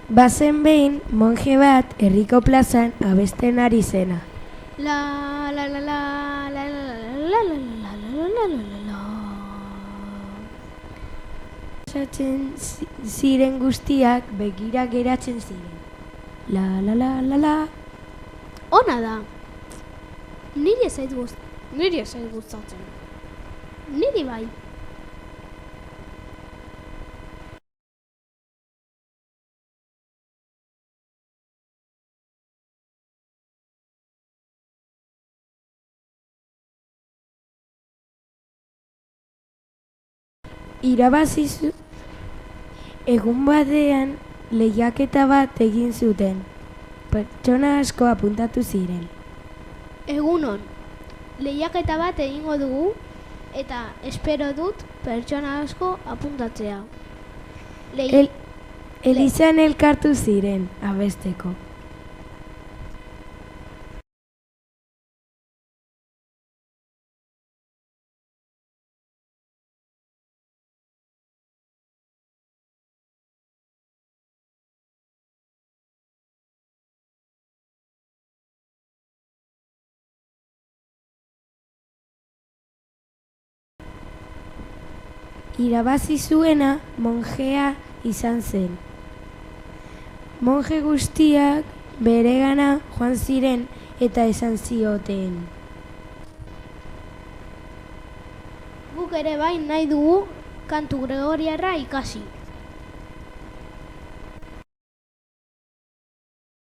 Bazen behin monje bat herriko plazan abesten ari zena. La la la la la la la la la la la la la. Pasatzen ziren guztiak begira geratzen ziren. La la la la la. Ona da. Niri ez zait gustatzen. Niri bai. Irabazi egun batean lehiaketa bat egin zuten. Pertsona asko apuntatu ziren. Egunon, lehiaketa bat egingo dugu eta espero dut pertsona asko apuntatzea. Elizan elkartu ziren abesteko. Irabazi zuena monjea izan zen. Monje guztiak beregana joan ziren eta esan zioten. Guk ere bai nahi dugu kantu gregoriarra ikasi.